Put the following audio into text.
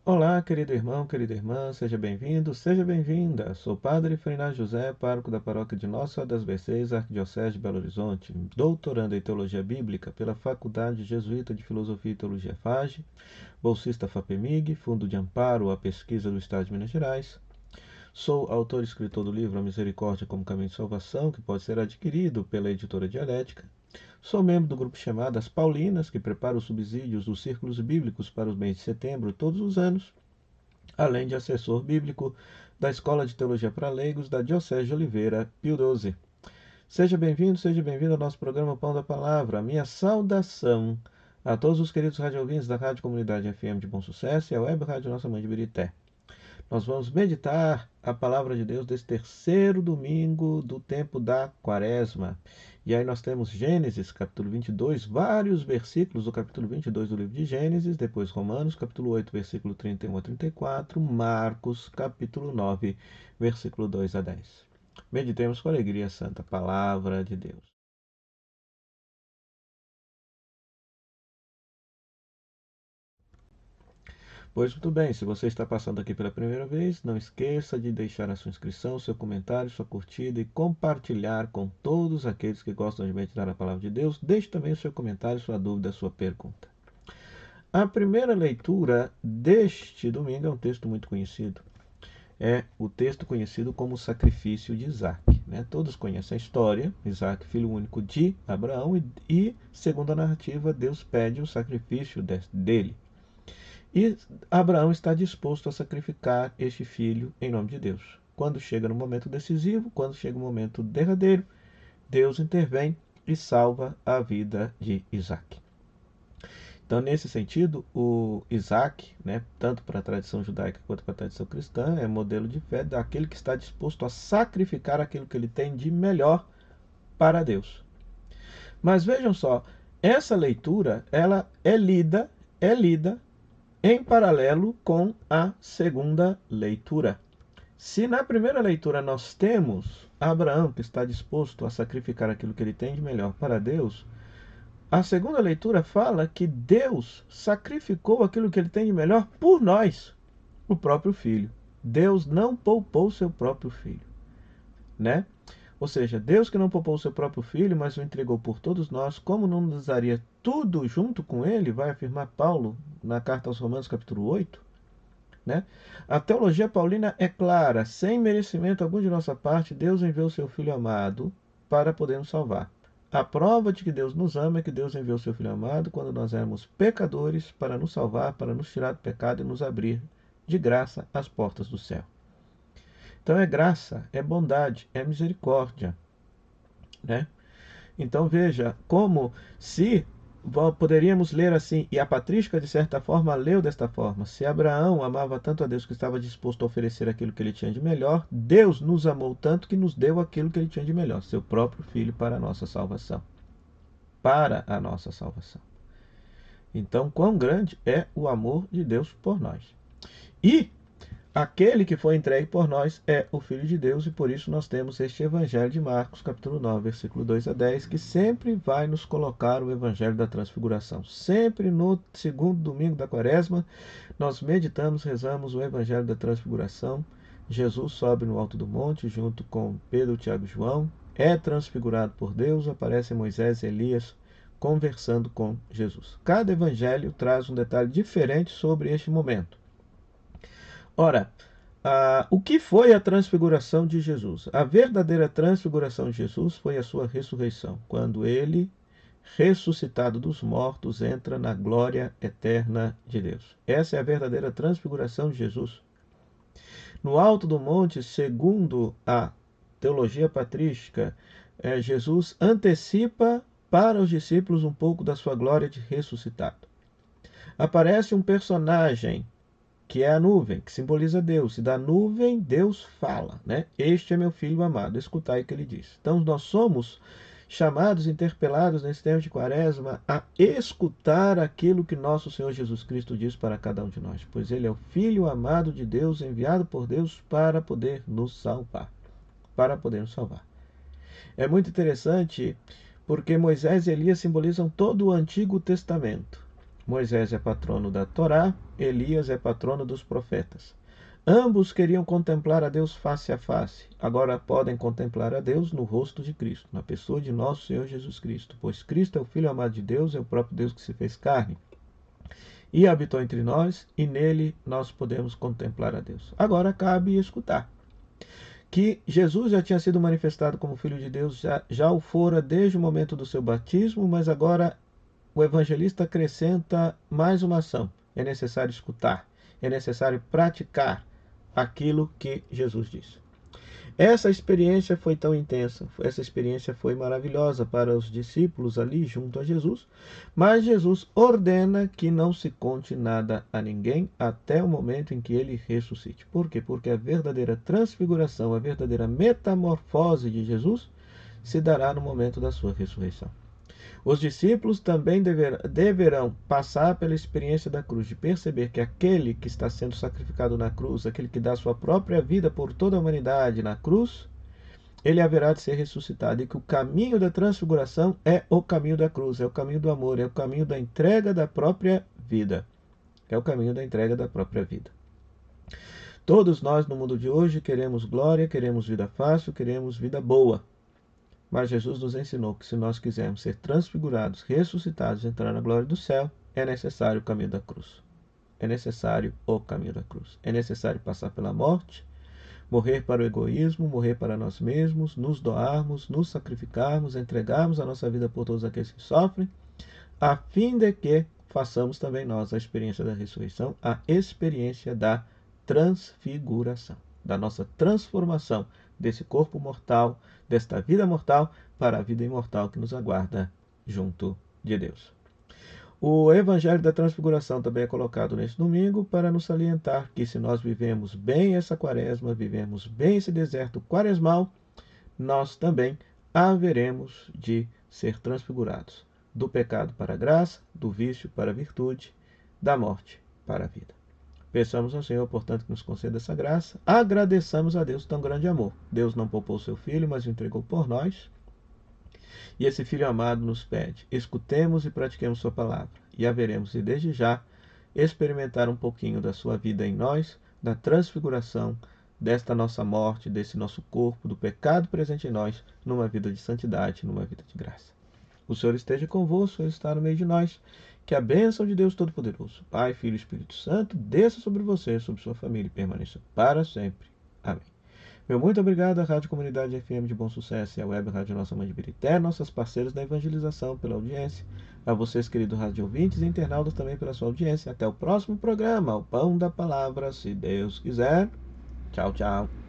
Olá, querido irmão, querida irmã, seja bem-vindo, seja bem-vinda. Sou o Padre Frei José, pároco da paróquia de Nossa Senhora das Mercês, Arquidiocese de Belo Horizonte, doutorando em Teologia Bíblica pela Faculdade Jesuíta de Filosofia e Teologia FAGE, bolsista FAPEMIG, Fundo de Amparo à Pesquisa do Estado de Minas Gerais. Sou autor e escritor do livro A Misericórdia como Caminho de Salvação, que pode ser adquirido pela editora Dialética. Sou membro do grupo chamado As Paulinas, que prepara os subsídios dos círculos bíblicos para os meses de setembro todos os anos, além de assessor bíblico da Escola de Teologia para Leigos da Diocese de Oliveira, Pio XII. Seja bem-vindo ao nosso programa Pão da Palavra. Minha saudação a todos os queridos radiovintes da Rádio Comunidade FM de Bom Sucesso e a Web Rádio Nossa Mãe de Birité. Nós vamos meditar a palavra de Deus desse terceiro domingo do tempo da Quaresma. E aí nós temos Gênesis, capítulo 22, vários versículos do capítulo 22 do livro de Gênesis, depois Romanos, capítulo 8, versículo 31 a 34, Marcos, capítulo 9, versículo 2 a 10. Meditemos com alegria a santa palavra de Deus. Pois muito bem, se você está passando aqui pela primeira vez, não esqueça de deixar a sua inscrição, seu comentário, sua curtida e compartilhar com todos aqueles que gostam de meditar a palavra de Deus. Deixe também o seu comentário, sua dúvida, sua pergunta. A primeira leitura deste domingo é um texto muito conhecido. É o texto conhecido como o sacrifício de Isaac. Todos conhecem a história, Isaac, filho único de Abraão, e segundo a narrativa, Deus pede o sacrifício dele. E Abraão está disposto a sacrificar este filho em nome de Deus. Quando chega no momento decisivo, quando chega o momento derradeiro, Deus intervém e salva a vida de Isaac. Então, nesse sentido, o Isaac, tanto para a tradição judaica quanto para a tradição cristã, é modelo de fé daquele que está disposto a sacrificar aquilo que ele tem de melhor para Deus. Mas vejam só, essa leitura ela é lida em paralelo com a segunda leitura. Se na primeira leitura nós temos Abraão que está disposto a sacrificar aquilo que ele tem de melhor para Deus, a segunda leitura fala que Deus sacrificou aquilo que ele tem de melhor por nós, o próprio Filho. Deus não poupou seu próprio Filho, né? Ou seja, Deus que não poupou o seu próprio Filho, mas o entregou por todos nós, como não nos daria tudo junto com ele, vai afirmar Paulo na carta aos Romanos, capítulo 8, né? A teologia paulina é clara, sem merecimento algum de nossa parte, Deus enviou seu Filho amado para poder nos salvar. A prova de que Deus nos ama é que Deus enviou seu Filho amado quando nós éramos pecadores para nos salvar, para nos tirar do pecado e nos abrir de graça as portas do céu. Então é graça, é bondade, é misericórdia, né? Então veja como se poderíamos ler assim, e a patrística de certa forma leu desta forma: se Abraão amava tanto a Deus que estava disposto a oferecer aquilo que ele tinha de melhor, Deus nos amou tanto que nos deu aquilo que ele tinha de melhor, seu próprio Filho para a nossa salvação. Para a nossa salvação. Então, quão grande é o amor de Deus por nós. E aquele que foi entregue por nós é o Filho de Deus, e por isso nós temos este Evangelho de Marcos, capítulo 9, versículo 2 a 10, que sempre vai nos colocar o Evangelho da Transfiguração. Sempre no segundo domingo da Quaresma, nós meditamos, rezamos o Evangelho da Transfiguração. Jesus sobe no alto do monte junto com Pedro, Tiago e João, é transfigurado por Deus, aparecem Moisés e Elias conversando com Jesus. Cada evangelho traz um detalhe diferente sobre este momento. Ora, o que foi a transfiguração de Jesus? A verdadeira transfiguração de Jesus foi a sua ressurreição, quando ele, ressuscitado dos mortos, entra na glória eterna de Deus. Essa é a verdadeira transfiguração de Jesus. No alto do monte, segundo a teologia patrística, Jesus antecipa para os discípulos um pouco da sua glória de ressuscitado. Aparece um personagem que é a nuvem, que simboliza Deus, e da nuvem Deus fala, né? Este é meu filho amado, escutai o que ele diz. Então nós somos chamados, interpelados nesse tempo de Quaresma a escutar aquilo que nosso Senhor Jesus Cristo diz para cada um de nós, pois ele é o Filho amado de Deus, enviado por Deus para poder nos salvar, É muito interessante porque Moisés e Elias simbolizam todo o Antigo Testamento. Moisés é patrono da Torá, Elias é patrono dos profetas. Ambos queriam contemplar a Deus face a face. Agora podem contemplar a Deus no rosto de Cristo, na pessoa de nosso Senhor Jesus Cristo, pois Cristo é o Filho amado de Deus, é o próprio Deus que se fez carne e habitou entre nós, e nele nós podemos contemplar a Deus. Agora cabe escutar que Jesus já tinha sido manifestado como Filho de Deus, já o fora desde o momento do seu batismo, mas agora o evangelista acrescenta mais uma ação. É necessário escutar, é necessário praticar aquilo que Jesus disse. Essa experiência foi tão intensa, essa experiência foi maravilhosa para os discípulos ali junto a Jesus, mas Jesus ordena que não se conte nada a ninguém até o momento em que ele ressuscite. Por quê? Porque a verdadeira transfiguração, a verdadeira metamorfose de Jesus se dará no momento da sua ressurreição. Os discípulos também deverão passar pela experiência da cruz, de perceber que aquele que está sendo sacrificado na cruz, aquele que dá sua própria vida por toda a humanidade na cruz, ele haverá de ser ressuscitado, e que o caminho da transfiguração é o caminho da cruz, é o caminho do amor, é o caminho da entrega da própria vida. É o caminho da entrega da própria vida. Todos nós no mundo de hoje queremos glória, queremos vida fácil, queremos vida boa. Mas Jesus nos ensinou que se nós quisermos ser transfigurados, ressuscitados, entrar na glória do céu, é necessário o caminho da cruz. É necessário o caminho da cruz. É necessário passar pela morte, morrer para o egoísmo, morrer para nós mesmos, nos doarmos, nos sacrificarmos, entregarmos a nossa vida por todos aqueles que sofrem, a fim de que façamos também nós a experiência da ressurreição, a experiência da transfiguração, da nossa transformação desse corpo mortal, desta vida mortal, para a vida imortal que nos aguarda junto de Deus. O Evangelho da Transfiguração também é colocado neste domingo para nos salientar que se nós vivemos bem essa quaresma, vivemos bem esse deserto quaresmal, nós também haveremos de ser transfigurados do pecado para a graça, do vício para a virtude, da morte para a vida. Peçamos ao Senhor, portanto, que nos conceda essa graça. Agradeçamos a Deus tão grande amor. Deus não poupou seu Filho, mas o entregou por nós. E esse Filho amado nos pede: escutemos e pratiquemos sua palavra, e haveremos de, desde já, experimentar um pouquinho da sua vida em nós, da transfiguração, desta nossa morte, desse nosso corpo, do pecado presente em nós, numa vida de santidade, numa vida de graça. O Senhor esteja convosco, Ele está no meio de nós. Que a bênção de Deus Todo-Poderoso, Pai, Filho e Espírito Santo, desça sobre você, sobre sua família e permaneça para sempre. Amém. Meu muito obrigado à Rádio Comunidade FM de Bom Sucesso e à Web Rádio Nossa Mãe de Birité, nossas parceiras da evangelização, pela audiência. A vocês, queridos rádio ouvintes e internautas, também pela sua audiência. Até o próximo programa, o Pão da Palavra, se Deus quiser. Tchau, tchau.